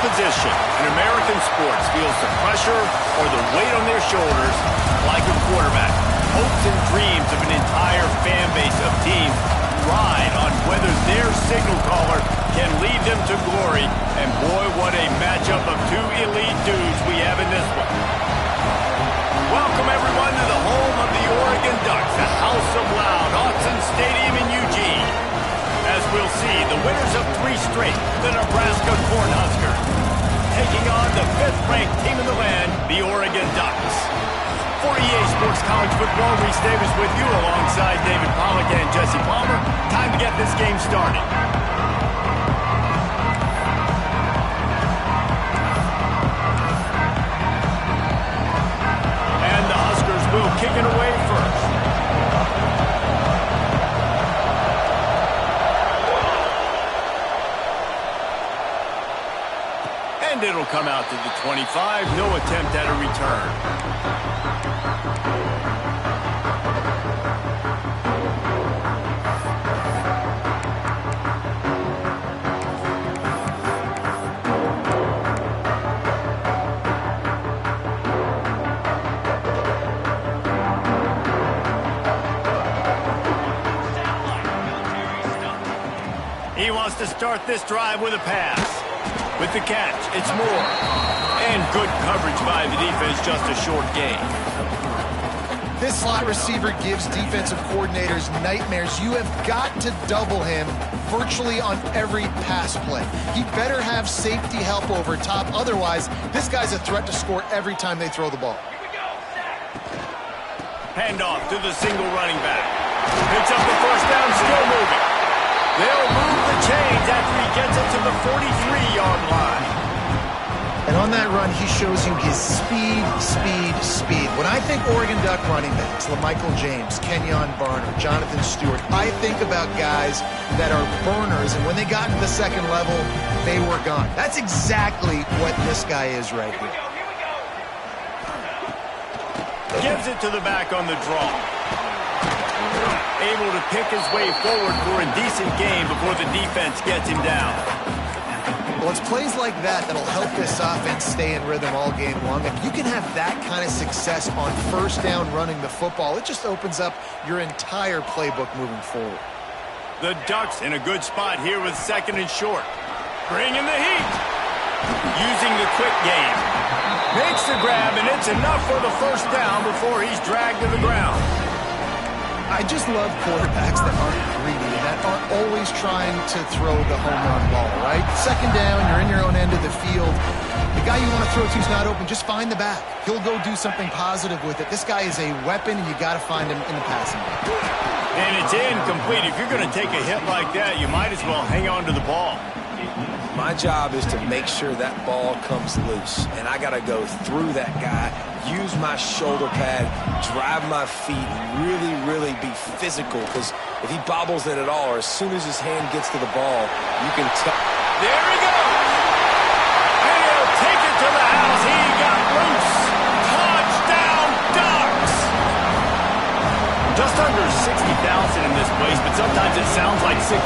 position in American sports feels the pressure or the weight on their shoulders like a quarterback. Hopes and dreams of an entire fan base of teams ride on whether their signal caller can lead them to glory. And boy, what a matchup of two elite dudes we have in this one. Welcome, everyone, to the home of the Oregon Ducks, the House of Loud, Autzen Stadium in Eugene. As we'll see, the winners of 3 straight, the Nebraska Cornhuskers, taking on the 5th-ranked team in the land, the Oregon Ducks. For EA Sports College Football, Reese Davis with you alongside David Pollack and Jesse Palmer. Time to get this game started. And the Huskers will kick it away first. And it'll come out to the 25. No attempt at a return. He wants to start this drive with a pass. With the catch, it's Moore. And good coverage by the defense, just a short gain. This slot receiver gives defensive coordinators nightmares. You have got to double him virtually on every pass play. He better have safety help over top. Otherwise, this guy's a threat to score every time they throw the ball. Handoff to the single running back. Picks up the first down, still moving. They'll move the chains after he gets it to the 43-yard line. And on that run, he shows you his speed. When I think Oregon Duck running backs, LaMichael James, Kenyon Barner, Jonathan Stewart, I think about guys that are burners, and when they got to the second level, they were gone. That's exactly what this guy is right here. Gives it to the back on the draw. Able to pick his way forward for a decent game before the defense gets him down. Well, it's plays like that that'll help this offense stay in rhythm all game long. If you can have that kind of success on first down running the football, it just opens up your entire playbook moving forward. The Ducks in a good spot here with 2nd and short. Bringing the heat. Using the quick game. Makes the grab, and it's enough for the first down before he's dragged to the ground. I just love quarterbacks that aren't greedy, that aren't always trying to throw the home run ball, right? 2nd down, you're in your own end of the field. The guy you want to throw to is not open. Just find the back. He'll go do something positive with it. This guy is a weapon, and you got to find him in the passing game. And it's incomplete. If you're going to take a hit like that, you might as well hang on to the ball. My job is to make sure that ball comes loose, and I got to go through that guy, use my shoulder pad, drive my feet, and really be physical, because if he bobbles it at all, or as soon as his hand gets to the ball, you can tell. There he goes! And he'll take it to the house. He got loose. Touchdown, Ducks! Just under 60,000 in this place, but sometimes it sounds like 600,000.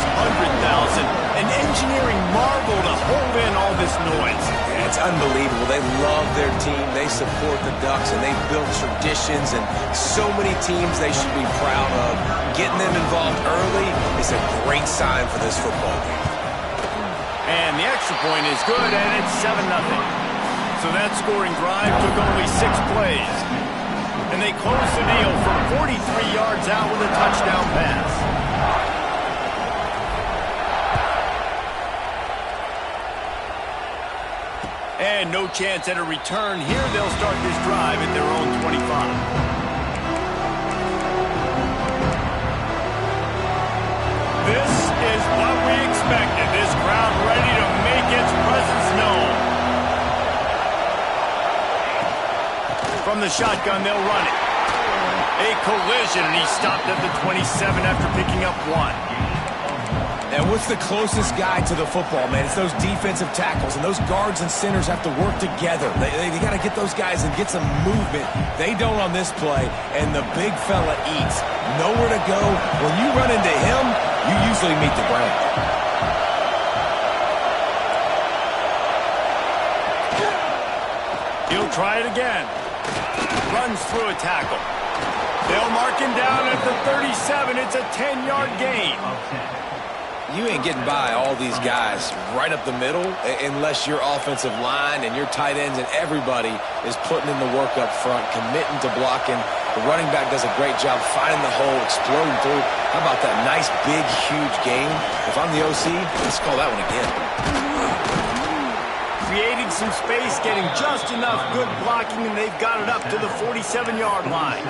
An engineering marvel to hold in all this noise. Yeah, it's unbelievable. They love their team. They support the Ducks, and they've built traditions, and so many teams they should be proud of. Getting them involved early is a great sign for this football game. And the extra point is good, and it's 7-0. So that scoring drive took only 6 plays. And they closed the deal from 43 yards out with a touchdown pass. And no chance at a return here. They'll start this drive at their own 25. This is what we expected. This crowd ready to make its presence known. From the shotgun, they'll run it. A collision, and he stopped at the 27 after picking up 1. And what's the closest guy to the football, man? It's those defensive tackles, and those guards and centers have to work together. They got to get those guys and get some movement. They don't on this play, and the big fella eats. Nowhere to go. When you run into him, you usually meet the ground. He'll try it again. Runs through a tackle. They'll mark him down at the 37. It's a 10-yard gain. You ain't getting by all these guys right up the middle unless your offensive line and your tight ends and everybody is putting in the work up front, committing to blocking. The running back does a great job finding the hole, exploding through. How about that nice, big, huge gain? If I'm the OC, let's call that one again. Creating some space, getting just enough good blocking, and they've got it up to the 47-yard line.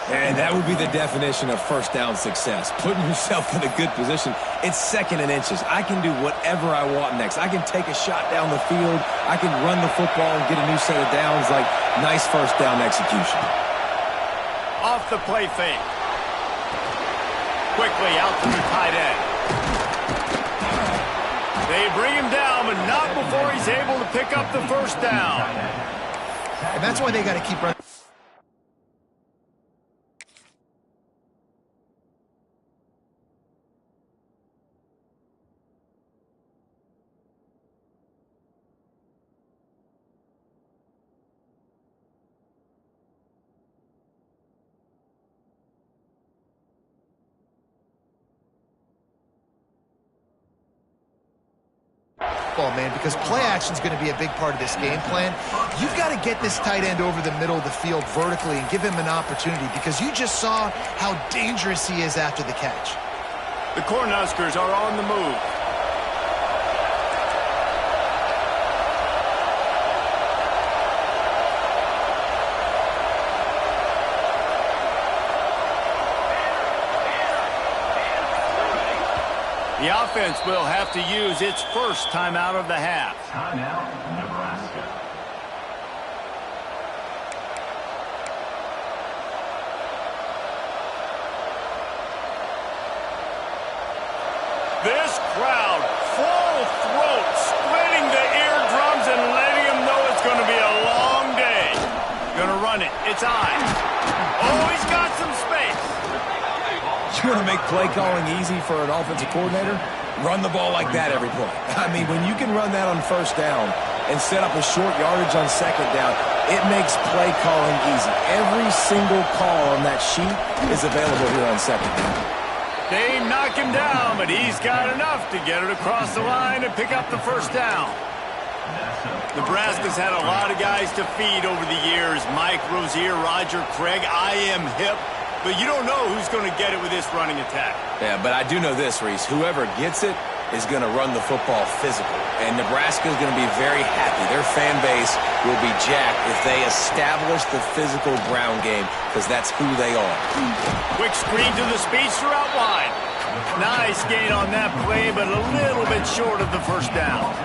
And that would be the definition of first down success. Putting yourself in a good position. It's second and inches. I can do whatever I want next. I can take a shot down the field. I can run the football and get a new set of downs. Like, nice first down execution. Off the play fake. Quickly out to the tight end. They bring him down, but not before he's able to pick up the first down. And that's why they got to keep running. Man, because play action is going to be a big part of this game plan. You've got to get this tight end over the middle of the field vertically and give him an opportunity, because you just saw how dangerous he is after the catch. The Cornhuskers are on the move. The offense will have to use its first timeout of the half. Timeout, Nebraska. This crowd, full throat, splitting the eardrums and letting them know it's going to be a long day. Going to run it. It's I. Oh, he's got some space. You want to make play calling easy for an offensive coordinator? Run the ball like that every play. I mean, when you can run that on first down and set up a short yardage on second down, it makes play calling easy. Every single call on that sheet is available here on second down. They knock him down, but he's got enough to get it across the line and pick up the first down. Nebraska's had a lot of guys to feed over the years. Mike Rozier, Roger Craig. I am hip. But you don't know who's going to get it with this running attack. Yeah, but I do know this, Reese. Whoever gets it is going to run the football physical. And Nebraska is going to be very happy. Their fan base will be jacked if they establish the physical ground game, because that's who they are. Quick screen to the speedster out wide. Nice gain on that play, but a little bit short of the first down.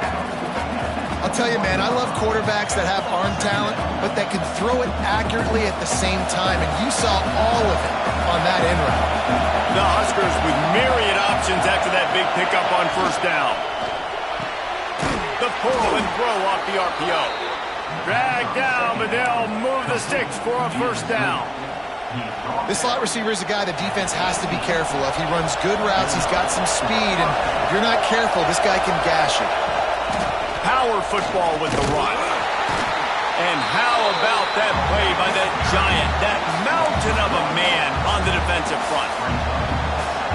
I'll tell you, man, I love quarterbacks that have arm talent, but that can throw it accurately at the same time, and you saw all of it on that in route. The Huskers with myriad options after that big pickup on first down. The pull and throw off the RPO. Drag down, but they'll move the sticks for a first down. This slot receiver is a guy the defense has to be careful of. He runs good routes, he's got some speed, and if you're not careful, this guy can gash it. Power football with the run. And how about that play by that giant, that mountain of a man on the defensive front?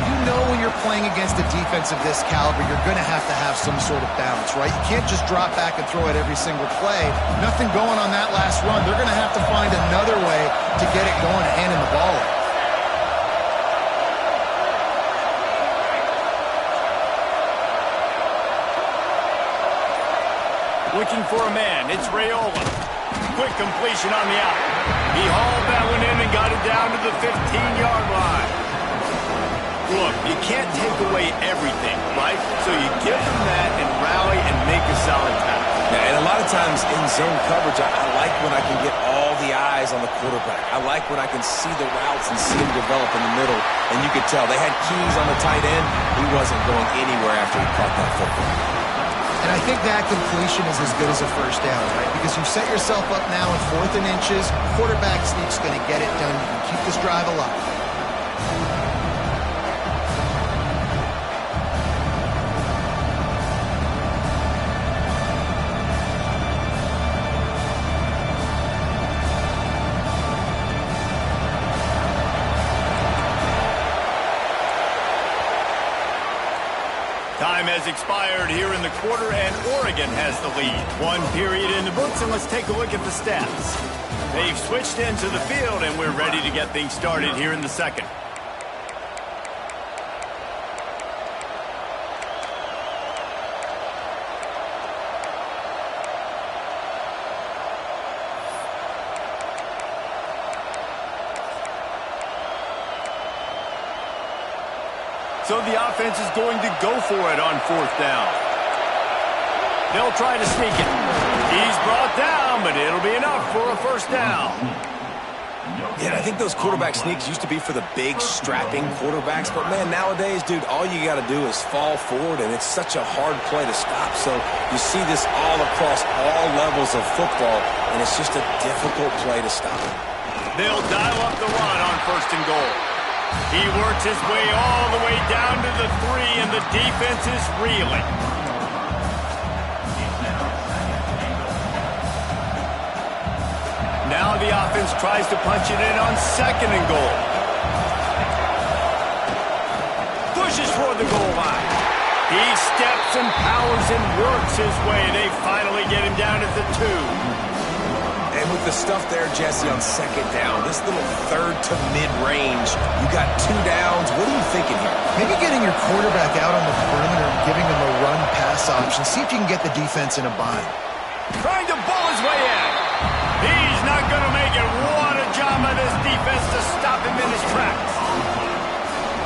You know when you're playing against a defense of this caliber, you're going to have some sort of balance, right? You can't just drop back and throw it every single play. Nothing going on that last run. They're going to have to find another way to get it going and handing the ball off. Looking for a man. It's Raiola. Quick completion on the out. He hauled that one in and got it down to the 15-yard line. Look, you can't take away everything, right? So you give them that and rally and make a solid tackle. Yeah, and a lot of times in zone coverage, I like when I can get all the eyes on the quarterback. I like when I can see the routes and see him develop in the middle. And you could tell they had keys on the tight end. He wasn't going anywhere after he caught that football. And I think that completion is as good as a first down, right? Because you set yourself up now in 4th and inches. Quarterback sneak's going to get it done. You can keep this drive alive. has expired here in the quarter, and Oregon has the lead. One period in the books, and let's take a look at the stats. They've switched into the field, and we're ready to get things started here in the second. So the offense is going to go for it on fourth down. They'll try to sneak it. He's brought down, but it'll be enough for a first down. Yeah, I think those quarterback sneaks used to be for the big, strapping quarterbacks. But, man, nowadays, dude, all you got to do is fall forward, and it's such a hard play to stop. So you see this all across all levels of football, and it's just a difficult play to stop. They'll dial up the run on first and goal. He works his way all the way down to the 3, and the defense is reeling. Now the offense tries to punch it in on second and goal. Pushes for the goal line. He steps and powers and works his way. They finally get him down at the 2. And with the stuff there, Jesse, on second down, this little third to mid-range, you got 2 downs. What are you thinking here? Maybe getting your quarterback out on the perimeter and giving him a run-pass option. See if you can get the defense in a bind. Trying to bull his way in. He's not going to make it. What a job by this defense to stop him in his tracks.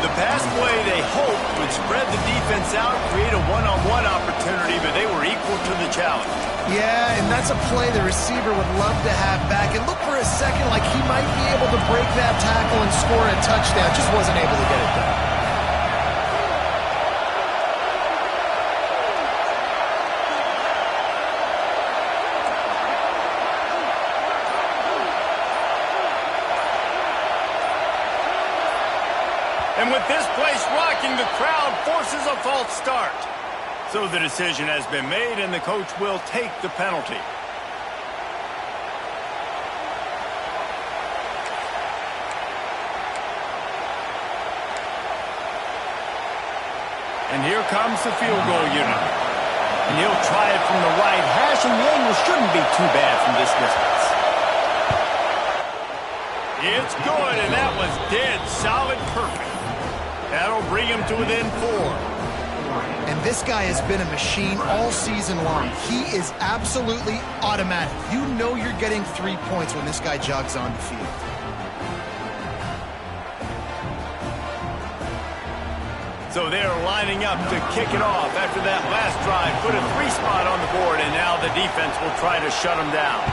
The pass play they hoped would spread the defense out, create a one-on-one opportunity, but they were equal to the challenge. Yeah, and that's a play the receiver would love to have back. It looked for a second like he might be able to break that tackle and score a touchdown. Just wasn't able to get it done. And with this place rocking, the crowd forces a false start. So the decision has been made, and the coach will take the penalty. And here comes the field goal unit. And he'll try it from the right hash, and the angle shouldn't be too bad from this distance. It's good, and that was dead solid perfect. That'll bring him to within 4. And this guy has been a machine all season long. He is absolutely automatic. You know you're getting 3 points when this guy jogs on the field. So they're lining up to kick it off after that last drive. Put a 3 spot on the board, and now the defense will try to shut him down.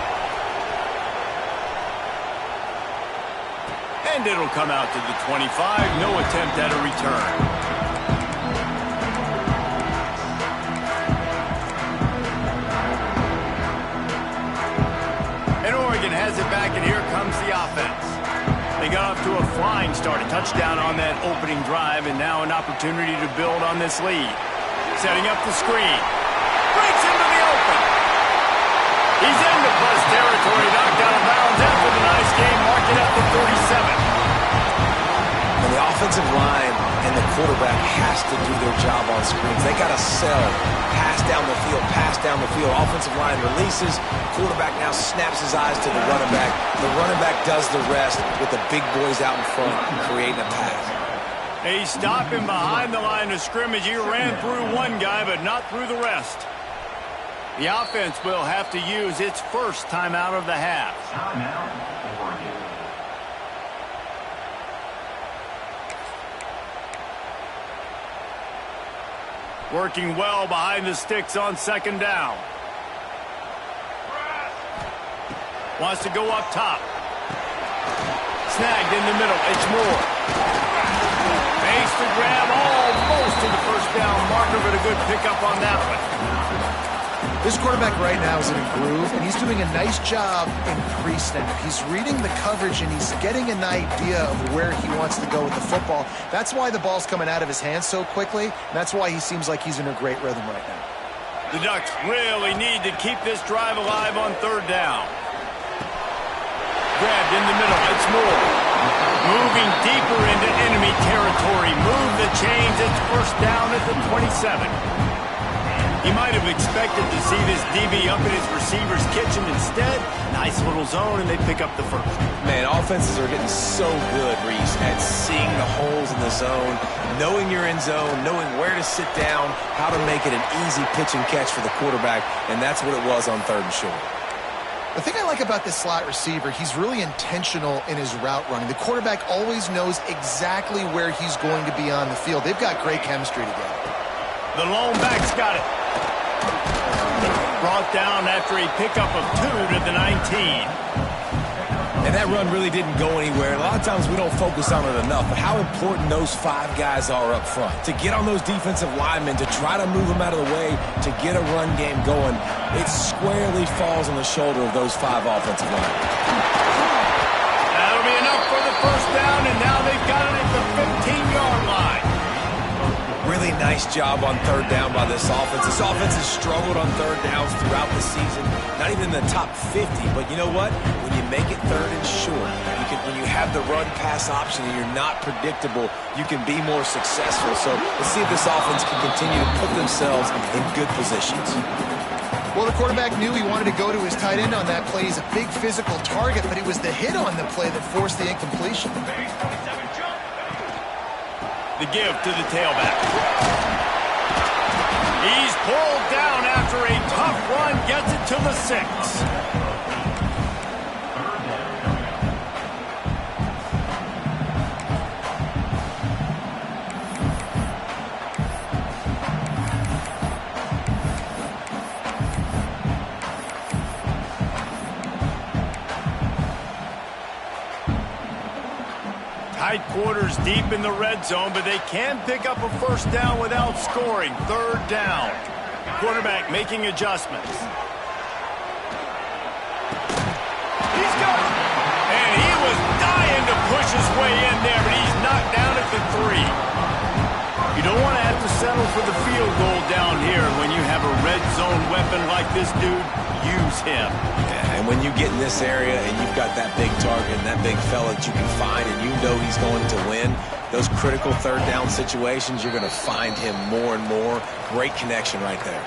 And it'll come out to the 25. No attempt at a return. Has it back, and here comes the offense. They got off to a flying start, a touchdown on that opening drive, and now an opportunity to build on this lead. Setting up the screen. Breaks into the open. He's into plus territory, knocked out of bounds after the nice game, marking up the 37. And the offensive line and the quarterback has to do their job on screens. They got to sell. Pass down the field, pass down the field. Offensive line releases. Quarterback now snaps his eyes to the running back. The running back does the rest with the big boys out in front creating a pass. They stop him behind the line of scrimmage. He ran through one guy, but not through the rest. The offense will have to use its first timeout of the half. Timeout, Oregon. Working well behind the sticks on second down. Wants to go up top. Snagged in the middle. It's Moore. Makes the grab almost to the first down marker, but a good pickup on that one. This quarterback right now is in a groove, and he's doing a nice job in pre-snap. He's reading the coverage, and he's getting an idea of where he wants to go with the football. That's why the ball's coming out of his hands so quickly, and that's why he seems like he's in a great rhythm right now. The Ducks really need to keep this drive alive on third down. Grabbed in the middle. It's Moore. Moving deeper into enemy territory. Move the chains. It's first down at the 27. He might have expected to see this DB up in his receiver's kitchen. Instead, nice little zone, and they pick up the first. Man, offenses are getting so good, Reese, at seeing the holes in the zone, knowing you're in zone, knowing where to sit down, how to make it an easy pitch and catch for the quarterback, and that's what it was on 3rd and short. The thing I like about this slot receiver, he's really intentional in his route running. The quarterback always knows exactly where he's going to be on the field. They've got great chemistry together. The lone back's got it. Brought down after a pickup of 2 to the 19. And that run really didn't go anywhere. A lot of times we don't focus on it enough, but how important those 5 guys are up front. To get on those defensive linemen, to try to move them out of the way, to get a run game going, it squarely falls on the shoulder of those 5 offensive linemen. That'll be enough for the first down, and now they've got it at the 15-yard line. Really nice job on 3rd down by this offense. This offense has struggled on 3rd downs throughout the season. Not even in the top 50, but you know what? When you make it 3rd and short, when you have the run-pass option and you're not predictable, you can be more successful. So let's see if this offense can continue to put themselves in good positions. Well, the quarterback knew he wanted to go to his tight end on that play. He's a big physical target, but it was the hit on the play that forced the incompletion. The give to the tailback. He's pulled down after a tough run, gets it to the 6. Tight quarters deep in the red zone, but they can pick up a first down without scoring. 3rd down. Quarterback making adjustments. He's got it. And he was dying to push his way in there, but he's knocked down at the 3. You don't want to have to settle for the field goal down here. When you have a red zone weapon like this dude, use him. Yeah, and when you get in this area and you've got that big target and that big fella that you can find and you know he's going to win, those critical 3rd down situations, you're going to find him more and more. Great connection right there.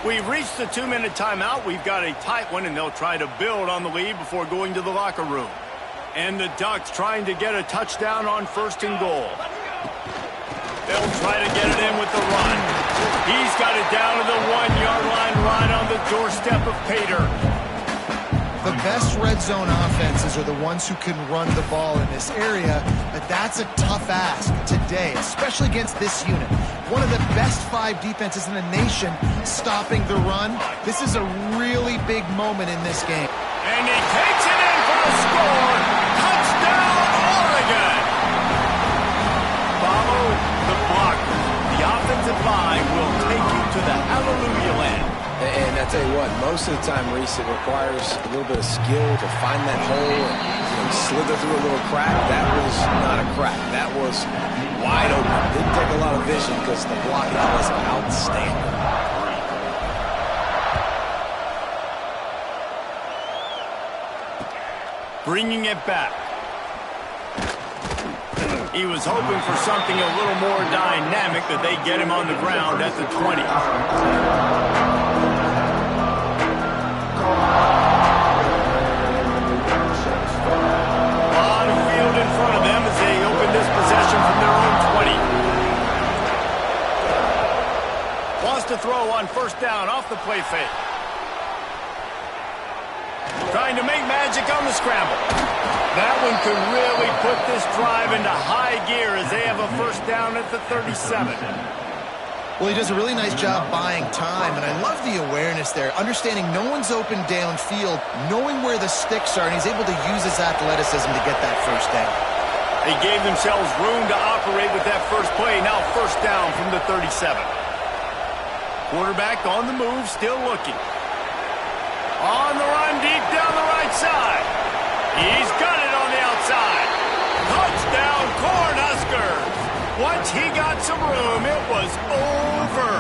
We've reached the 2-minute timeout. We've got a tight one, and they'll try to build on the lead before going to the locker room. And the Ducks trying to get a touchdown on 1st and goal. They'll try to get it in with the run. He's got it down to the 1-yard line right on the doorstep of Pater. The best red zone offenses are the ones who can run the ball in this area, but that's a tough ask today, especially against this unit. One of the best 5 defenses in the nation stopping the run. This is a really big moment in this game. And he takes it in for the score. Touchdown, Oregon! Follow the blocker. The offensive line will take you to the hallelujah land. And I tell you what, most of the time, Reese, it requires a little bit of skill to find that hole and slither through a little crack. That was not a crack. That was wide open. Didn't take a lot of vision because the blocking was outstanding. Bringing it back. He was hoping for something a little more dynamic, but they get him on the ground at the 20. A lot of field in front of them as they open this possession from their own 20. Wants to throw on 1st down off the play fake. Trying to make magic on the scramble. That one could really put this drive into high gear as they have a 1st down at the 37. Well, he does a really nice job buying time, and I love the awareness there, understanding no one's open downfield, knowing where the sticks are, and he's able to use his athleticism to get that 1st down. They gave themselves room to operate with that first play. Now 1st down from the 37. Quarterback on the move, still looking. On the run, deep down the right side. He's got it on the outside. Touchdown, Cornhuskers. Once he got some room, it was over.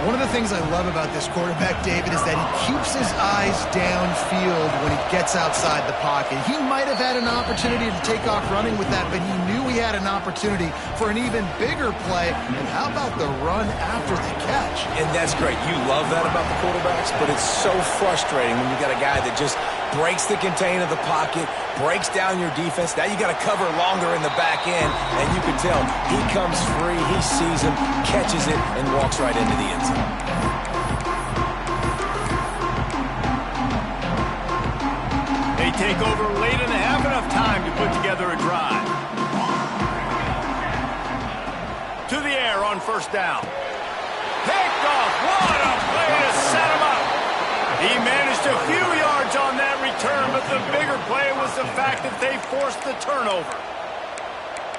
One of the the things I love about this quarterback, David, is that he keeps his eyes downfield when he gets outside the pocket. He might have had an opportunity to take off running with that, but he knew he had an opportunity for an even bigger play. And how about the run after the catch? And that's great. You love that about the quarterbacks, but it's so frustrating when you got a guy that just breaks the contain of the pocket, breaks down your defense. Now you got to cover longer in the back end, and you can tell he comes free, he sees him, catches it, and walks right into the end zone. They take over late in the half, enough time to put together a drive. To the air on first down. Picked off. What a play to set him up. He managed a few yards on that return, but the bigger play was the fact that they forced the turnover.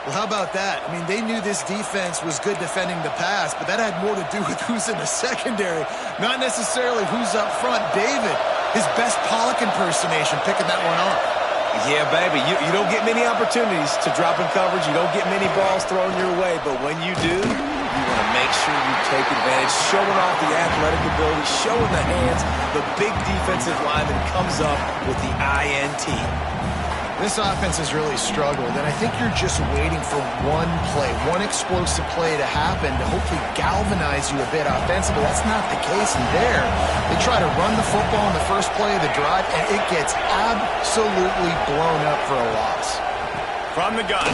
Well, how about that? I mean, they knew this defense was good defending the pass, but that had more to do with who's in the secondary, not necessarily who's up front. David, his best Pollock impersonation, picking that one off. Yeah, baby, you don't get many opportunities to drop in coverage. You don't get many balls thrown your way, but when you do, you want to make sure you take advantage, showing off the athletic ability, showing the hands. The big defensive lineman comes up with the INT. This offense has really struggled, and I think you're just waiting for one play, one explosive play to happen to hopefully galvanize you a bit offensively. That's not the case in there. They try to run the football in the first play of the drive, and it gets absolutely blown up for a loss. From the gun,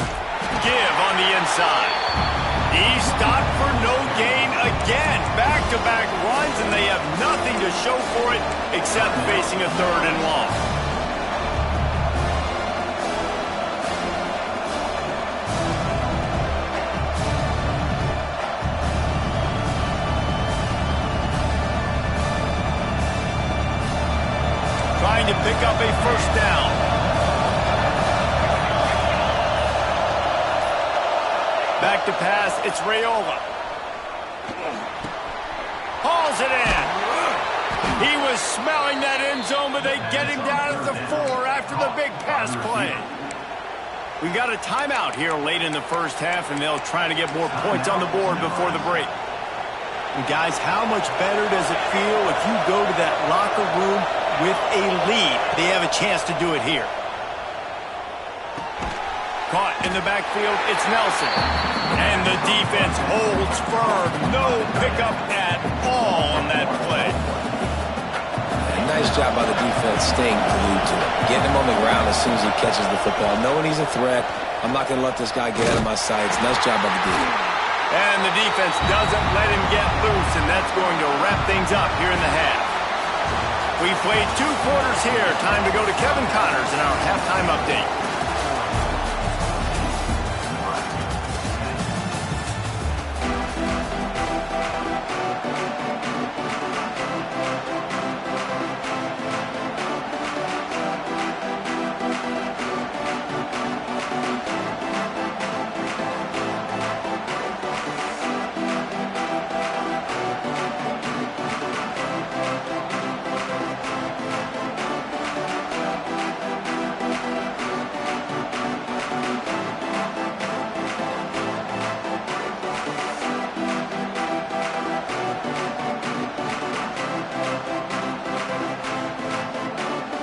give on the inside. He stopped for no gain again. Back-to-back runs, and they have nothing to show for it except facing a 3rd and long. Trying to pick up a first down. Back to pass, it's Raiola. Hauls it in. He was smelling that end zone, but they get him down at the 4 after the big pass play. We got a timeout here late in the first half, and they'll try to get more points on the board before the break. And guys, how much better does it feel if you go to that locker room with a lead? They have a chance to do it here. Caught in the backfield, it's Nelson. And the defense holds firm. No pickup at all on that play. Nice job by the defense staying glued to it. Getting him on the ground as soon as he catches the football. Knowing he's a threat, I'm not going to let this guy get out of my sights. Nice job by the defense. And the defense doesn't let him get loose, and that's going to wrap things up here in the half. We played 2 quarters here. Time to go to Kevin Connors in our halftime update.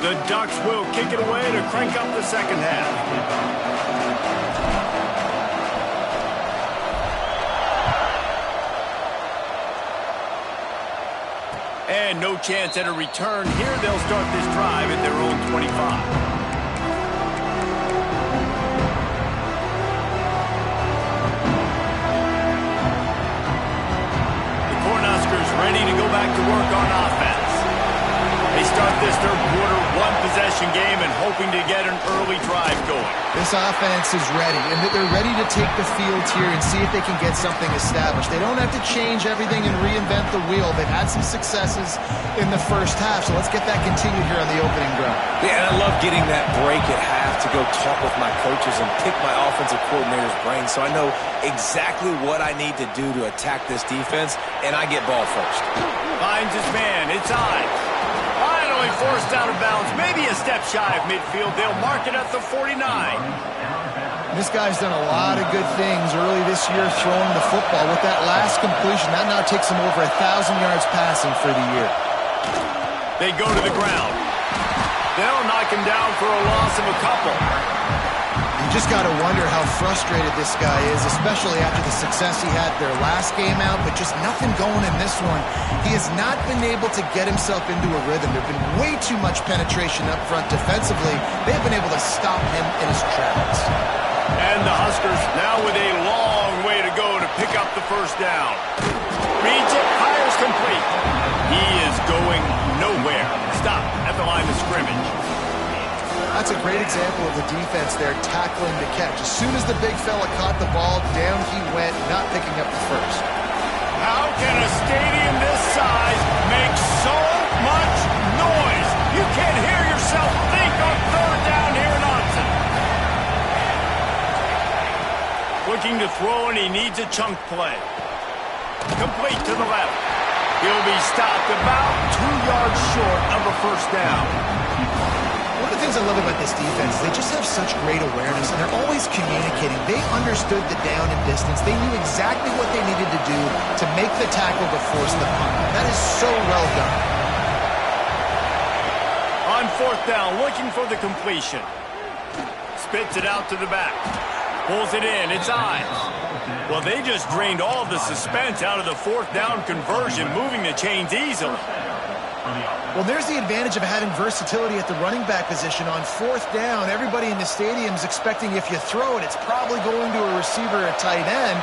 The Ducks will kick it away to crank up the second half. And no chance at a return here. They'll start this drive at their own 25. Ready to go back to work on offense. They start this 3rd quarter 1-possession game and hoping to get an early drive going. This offense is ready, and they're ready to take the field here and see if they can get something established. They don't have to change everything and reinvent the wheel. They've had some successes in the first half, so let's get that continued here on the opening drive. Yeah, and I love getting that break at half to go talk with my coaches and pick my offensive coordinator's brain so I know exactly what I need to do to attack this defense, and I get ball first. Finds his man. It's Ives. Finally Finally forced out of bounds, maybe a step shy of midfield. They'll mark it at the 49. This guy's done a lot of good things early this year throwing the football. With that last completion, that now takes him over 1,000 yards passing for the year. They go to the ground. They'll knock him down for a loss of a couple. You just got to wonder how frustrated this guy is, especially after the success he had their last game out, but just nothing going in this one. He has not been able to get himself into a rhythm. There have been way too much penetration up front defensively. They've been able to stop him in his tracks. And the Huskers now with a long way to go to pick up the first down. Reads it, fires complete. He is going nowhere. Stop at the line of scrimmage. That's a great example of the defense there tackling the catch. As soon as the big fella caught the ball, down he went, not picking up the first. How can a stadium this size make so much noise? You can't hear yourself think on third down here in Austin. Looking to throw, and he needs a chunk play. Complete to the left. He'll be stopped about 2 yards short of a first down. One of the things I love about this defense is they just have such great awareness, and they're always communicating. They understood the down and distance. They knew exactly what they needed to do to make the tackle to force the punt. That is so well done. On fourth down, looking for the completion. Spits it out to the back. Pulls it in. It's eyes. Well, they just drained all of the suspense out of the fourth down conversion, moving the chains easily. Well, there's the advantage of having versatility at the running back position. On fourth down, everybody in the stadium is expecting if you throw it, it's probably going to a receiver or a tight end.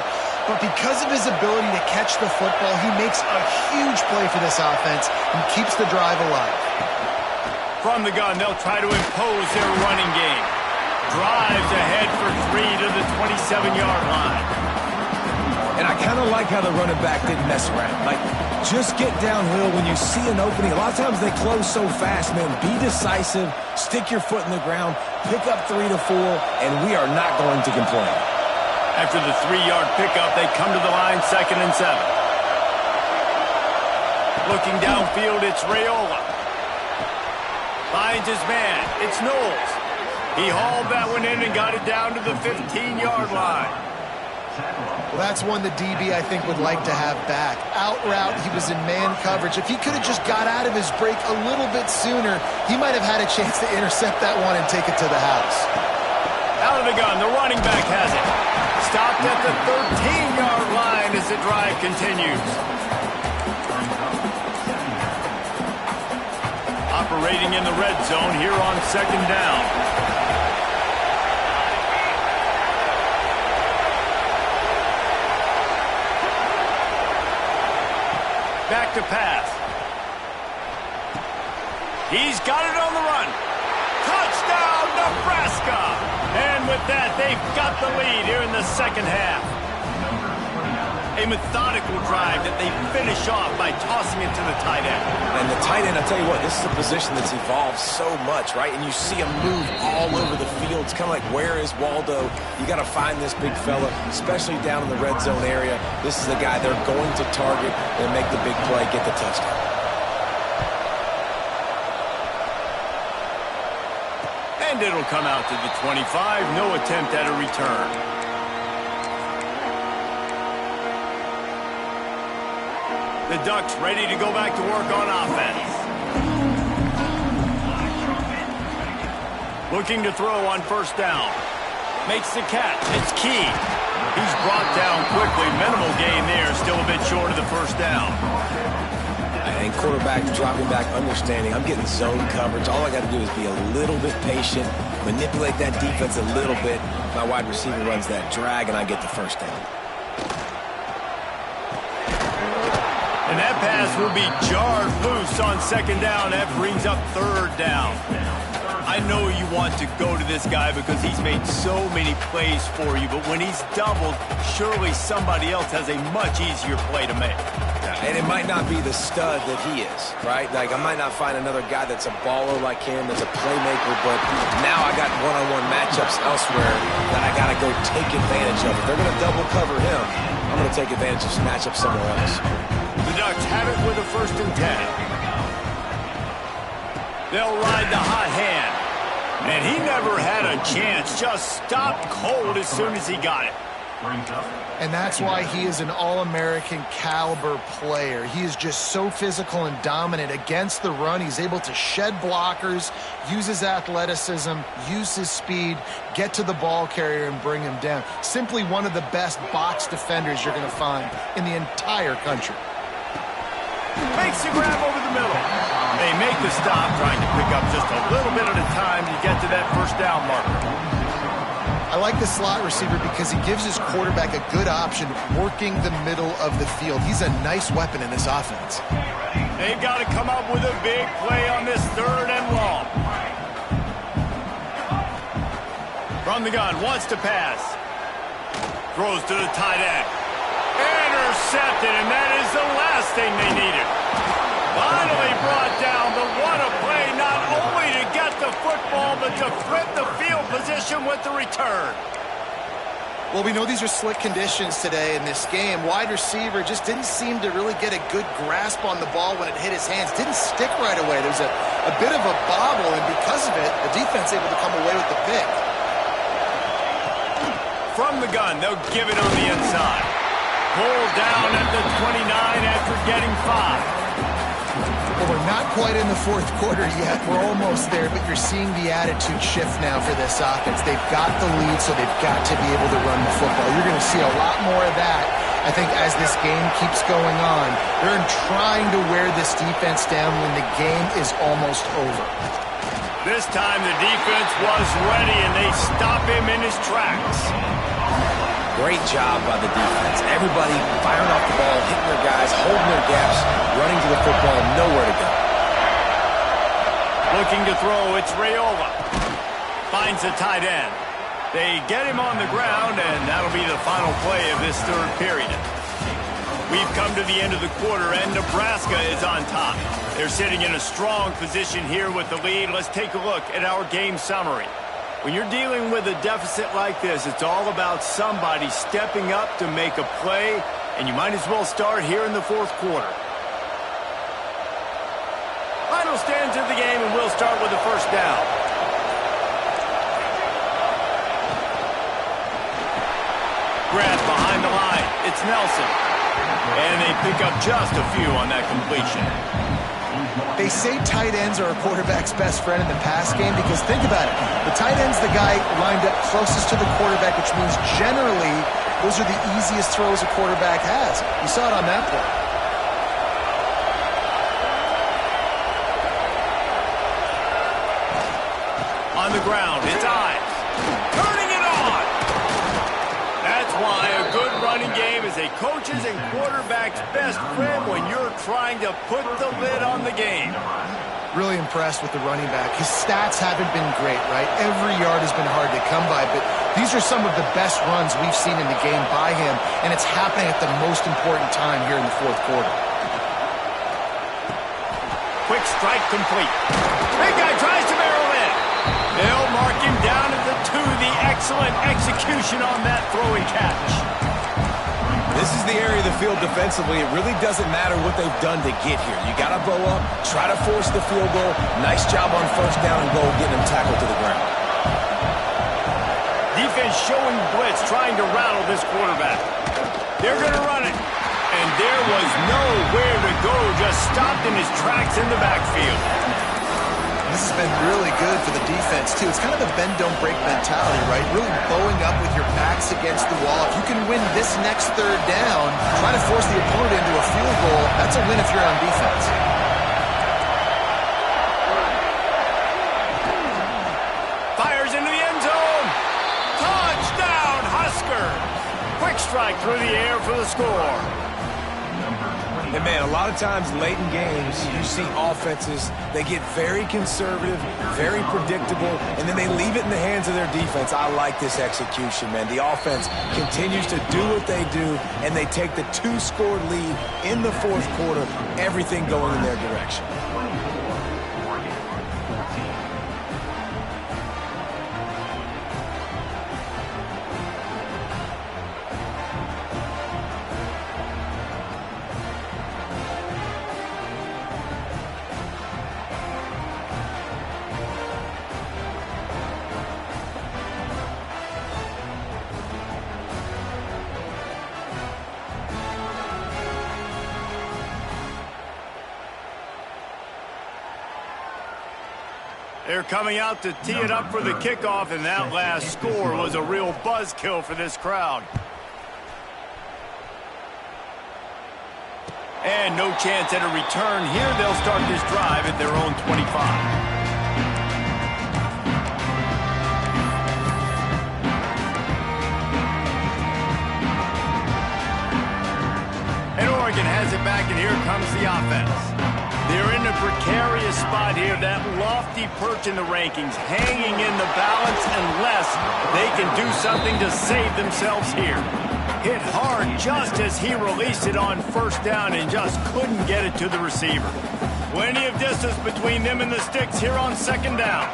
But because of his ability to catch the football, he makes a huge play for this offense and keeps the drive alive. From the gun, they'll try to impose their running game. Drives ahead for 3 to the 27-yard line. And I kind of like how the running back didn't mess around. Like, just get downhill when you see an opening. A lot of times they close so fast, man. Be decisive, stick your foot in the ground, pick up 3 to 4, and we are not going to complain. After the 3-yard pickup, they come to the line, 2nd and 7. Looking downfield, it's Raiola. Finds his man. It's Knowles. He hauled that one in and got it down to the 15-yard line. Well, that's one the DB, I think, would like to have back. Out route, he was in man coverage. If he could have just got out of his break a little bit sooner, he might have had a chance to intercept that one and take it to the house. Out of the gun, the running back has it. Stopped at the 13-yard line as the drive continues. Operating in the red zone here on 2nd down. Back to pass. He's got it on the run. Touchdown, Nebraska! And with that, they've got the lead here in the second half. A methodical drive that they finish off by tossing it to the tight end. And the tight end, I'll tell you what, this is a position that's evolved so much, right? And you see him move all over the field. It's kind of like, where is Waldo? You got to find this big fella, especially down in the red zone area. This is the guy they're going to target and make the big play, get the touchdown. And it'll come out to the 25. No attempt at a return. The Ducks ready to go back to work on offense. Looking to throw on first down. Makes the catch. It's Key. He's brought down quickly. Minimal gain there. Still a bit short of the first down. And quarterback dropping back, understanding I'm getting zone coverage. All I got to do is be a little bit patient, manipulate that defense a little bit. My wide receiver runs that drag, and I get the first down. And that pass will be jarred loose on 2nd down. That brings up 3rd down. I know you want to go to this guy because he's made so many plays for you, but when he's doubled, surely somebody else has a much easier play to make. And it might not be the stud that he is, right? Like, I might not find another guy that's a baller like him, that's a playmaker, but now I got one-on-one matchups elsewhere that I got to go take advantage of. If they're going to double cover him, I'm going to take advantage of some matchups somewhere else. The Ducks have it with a 1st and 10. They'll ride the hot hand. And he never had a chance. Just stopped cold as soon as he got it. And that's why he is an All-American caliber player. He is just so physical and dominant against the run. He's able to shed blockers, use his athleticism, use his speed, get to the ball carrier and bring him down. Simply one of the best box defenders you're going to find in the entire country. Makes the grab over the middle. They make the stop, trying to pick up just a little bit at a time to get to that first down marker. I like the slot receiver because he gives his quarterback a good option working the middle of the field. He's a nice weapon in this offense. They've got to come up with a big play on this 3rd and long. From the gun, wants to pass. Throws to the tight end. Intercepted, and that is the last thing they needed. Finally brought down, but what a play, not only to get the football, but to flip the field position with the return. Well, we know these are slick conditions today in this game. Wide receiver just didn't seem to really get a good grasp on the ball when it hit his hands. Didn't stick right away. There was a bit of a bobble, and because of it, the defense able to come away with the pick. From the gun, they'll give it on the inside. Pulled down at the 29 after getting 5. Well, we're not quite in the 4th quarter yet. We're almost there, but you're seeing the attitude shift now for this offense. They've got the lead, so they've got to be able to run the football. You're going to see a lot more of that, I think, as this game keeps going on. They're trying to wear this defense down when the game is almost over. This time the defense was ready, and they stop him in his tracks. Great job by the defense. Everybody firing off the ball, hitting their guys, holding their gaps, running to the football, nowhere to go. Looking to throw, it's Rayola. Finds the tight end. They get him on the ground, and that'll be the final play of this 3rd period. We've come to the end of the quarter, and Nebraska is on top. They're sitting in a strong position here with the lead. Let's take a look at our game summary. When you're dealing with a deficit like this, it's all about somebody stepping up to make a play, and you might as well start here in the 4th quarter. Final stands of the game, and we'll start with the first down. Grab behind the line. It's Nelson. And they pick up just a few on that completion. They say tight ends are a quarterback's best friend in the pass game because think about it. The tight end's the guy lined up closest to the quarterback, which means generally those are the easiest throws a quarterback has. You saw it on that play. On the ground, it's Ives. Turning it on! That's why a good running game is a coach's and quarterback's best friend when you're trying to put the lid on the game. Really impressed with the running back. His stats haven't been great, right? Every yard has been hard to come by, but these are some of the best runs we've seen in the game by him, and it's happening at the most important time here in the 4th quarter. Quick strike complete. Big guy tries to barrel in. They'll mark him down at the 2. The excellent execution on that throwing catch. This is the area of the field defensively. It really doesn't matter what they've done to get here. You got to bow up, try to force the field goal. Nice job on 1st down and goal, getting him tackled to the ground. Defense showing blitz, trying to rattle this quarterback. They're going to run it. And there was nowhere to go, just stopped in his tracks in the backfield. This has been really good for the defense, too. It's kind of a bend-don't-break mentality, right? Really bowing up with your backs against the wall. If you can win this next 3rd down, try to force the opponent into a field goal, that's a win if you're on defense. Fires into the end zone. Touchdown, Husker. Quick strike through the air for the score. And, man, a lot of times late in games, you see offenses, they get very conservative, very predictable, and then they leave it in the hands of their defense. I like this execution, man. The offense continues to do what they do, and they take the 2-score lead in the 4th quarter, everything going in their direction. They're coming out to tee it up for the kickoff, and that last score was a real buzzkill for this crowd. And no chance at a return here. They'll start this drive at their own 25. Oregon has it back, and here comes the offense. They're in a precarious spot here, that lofty perch in the rankings, hanging in the balance unless they can do something to save themselves here. Hit hard just as he released it on first down and just couldn't get it to the receiver. Plenty of distance between them and the sticks here on second down.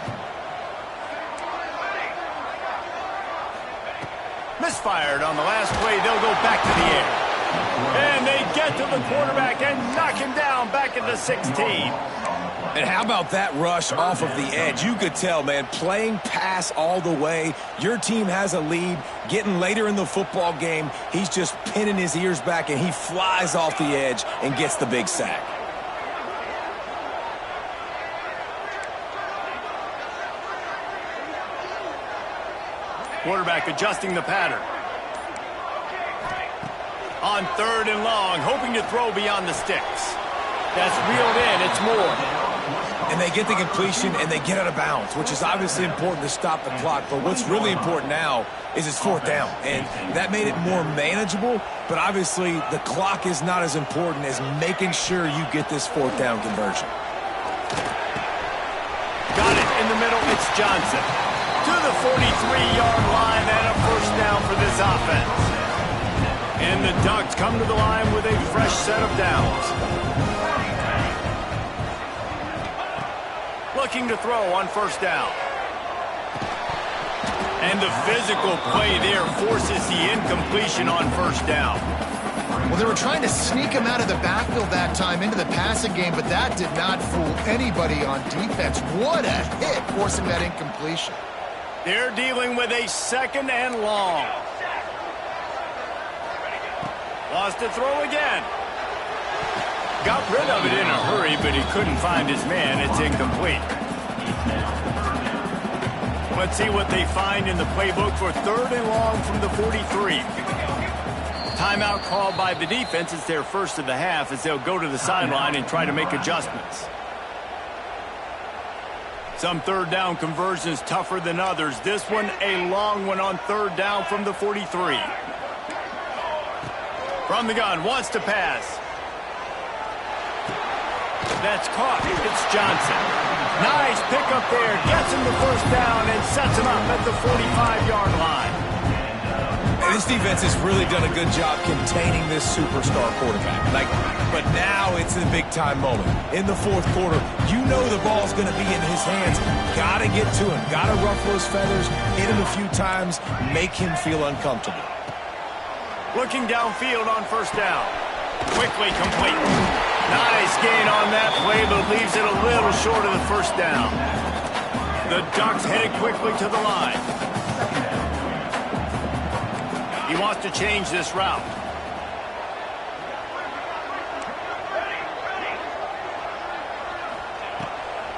Misfired on the last play. They'll go back to the air. And they get to the quarterback and knock him down back at the 16. And how about that rush off of the edge? You could tell, man, playing pass all the way. Your team has a lead. Getting later in the football game, he's just pinning his ears back, and he flies off the edge and gets the big sack. Quarterback adjusting the pattern. On third and long, hoping to throw beyond the sticks. That's reeled in. It's more. And they get the completion, and they get out of bounds, which is obviously important to stop the clock. But what's really important now is it's fourth down. And that made it more manageable, but obviously the clock is not as important as making sure you get this fourth down conversion. Got it in the middle. It's Johnson. To the 43-yard line and a first down for this offense. And the Ducks come to the line with a fresh set of downs. Looking to throw on first down. And the physical play there forces the incompletion on first down. Well, they were trying to sneak him out of the backfield that time into the passing game, but that did not fool anybody on defense. What a hit, forcing that incompletion. They're dealing with a second and long. Lost to throw again. Got rid of it in a hurry, but he couldn't find his man. It's incomplete. Let's see what they find in the playbook for third and long from the 43. Timeout called by the defense. It's their first of the half as they'll go to the sideline and try to make adjustments. Some third down conversions tougher than others. This one a long one on third down from the 43. From the gun, wants to pass. That's caught. It's Johnson. Nice pickup there. Gets him the first down and sets him up at the 45-yard line. And this defense has really done a good job containing this superstar quarterback. But now it's a big-time moment. In the fourth quarter, you know the ball's going to be in his hands. Got to get to him. Got to ruffle his feathers, hit him a few times, make him feel uncomfortable. Looking downfield on first down. Quickly complete. Nice gain on that play, but leaves it a little short of the first down. The Ducks headed quickly to the line. He wants to change this route.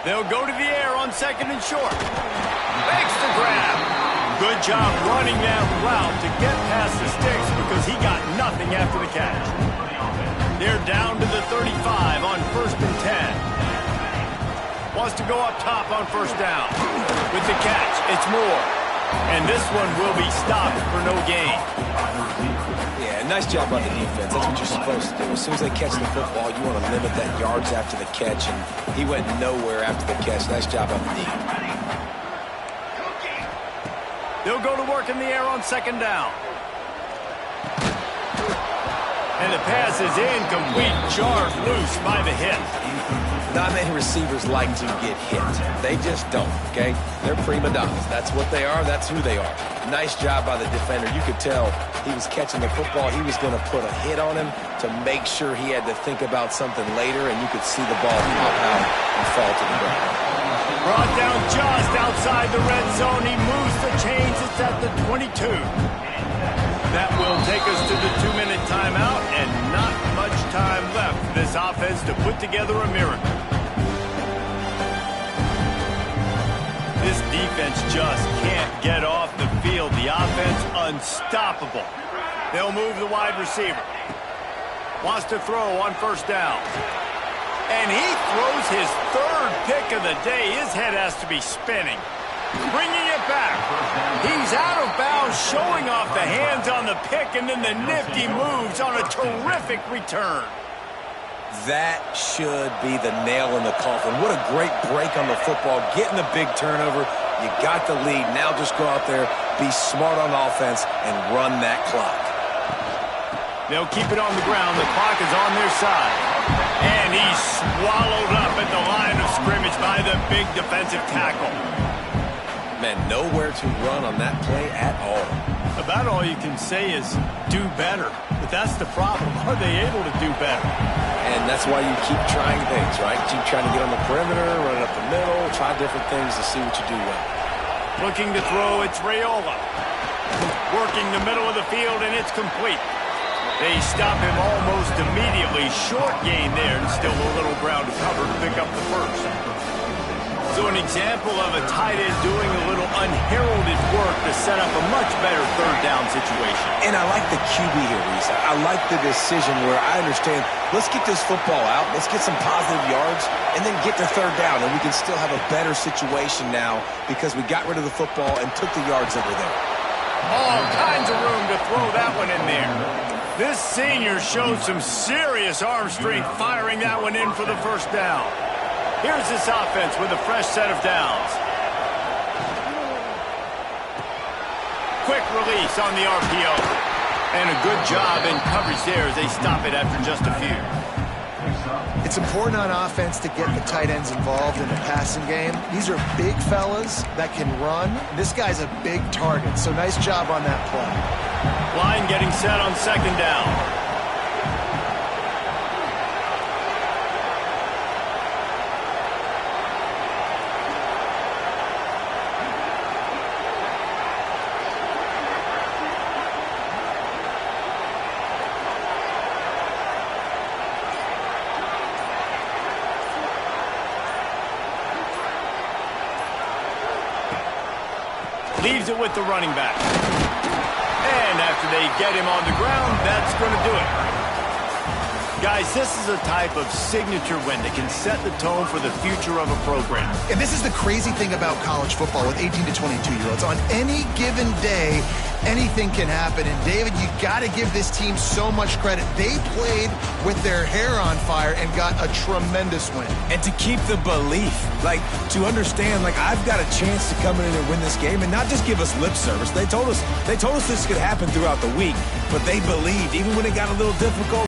They'll go to the air on second and short. Makes the grab. Good job running that route to get past the sticks because he got nothing after the catch. They're down to the 35 on first and 10. Wants to go up top on first down. With the catch, it's Moore. And this one will be stopped for no gain. Yeah, nice job by the defense. That's what you're supposed to do. As soon as they catch the football, you want to limit that yards after the catch, and he went nowhere after the catch. Nice job by the defense. They'll go to work in the air on second down. And the pass is incomplete, jarred loose by the hit. Not many receivers like to get hit. They just don't, okay? They're prima donnas. That's what they are. That's who they are. Nice job by the defender. You could tell he was catching the football. He was going to put a hit on him to make sure he had to think about something later, and you could see the ball pop out and fall to the ground. Brought down just outside the red zone. He moves the chains. It's at the 22. That will take us to the 2-minute timeout, and not much time left for this offense to put together a miracle. defense just can't get off the field. The offense unstoppable. They'll move the wide receiver. Wants to throw on first down. And he throws his third pick of the day. His head has to be spinning. Bringing it back. He's out of bounds, showing off the hands on the pick, and then the nifty moves on a terrific return. That should be the nail in the coffin. What a great break on the football. Getting the big turnover. You got the lead. Now just go out there, be smart on offense, and run that clock. They'll keep it on the ground. The clock is on their side. And he's swallowed up at the line of scrimmage by the big defensive tackle. Man, nowhere to run on that play at all. About all you can say is do better. But that's the problem. Are they able to do better? And that's why you keep trying things, right? Keep trying to get on the perimeter, run it up the middle, try different things to see what you do well. Looking to throw, it's Raiola. Working the middle of the field, and it's complete. They stop him almost immediately. Short gain there, and still a little ground to cover to pick up the first. So an example of a tight end doing a little unheralded work to set up a much better third down situation. And I like the QB here, Reese. I like the decision where I understand, let's get this football out, let's get some positive yards, and then get to third down, and we can still have a better situation now because we got rid of the football and took the yards that were there. All kinds of room to throw that one in there. This senior showed some serious arm strength firing that one in for the first down. Here's this offense with a fresh set of downs. Quick release on the RPO. And a good job in coverage there as they stop it after just a few. It's important on offense to get the tight ends involved in the passing game. These are big fellas that can run. This guy's a big target, so nice job on that play. Line getting set on second down. Leaves it with the running back. And after they get him on the ground, that's going to do it. Guys, this is a type of signature win that can set the tone for the future of a program. And this is the crazy thing about college football with 18 to 22-year-olds. On any given day, anything can happen. And, David, you got to give this team so much credit. They played with their hair on fire and got a tremendous win. And to keep the belief, like, to understand, like, I've got a chance to come in and win this game and not just give us lip service. They told us this could happen throughout the week, but they believed, even when it got a little difficult.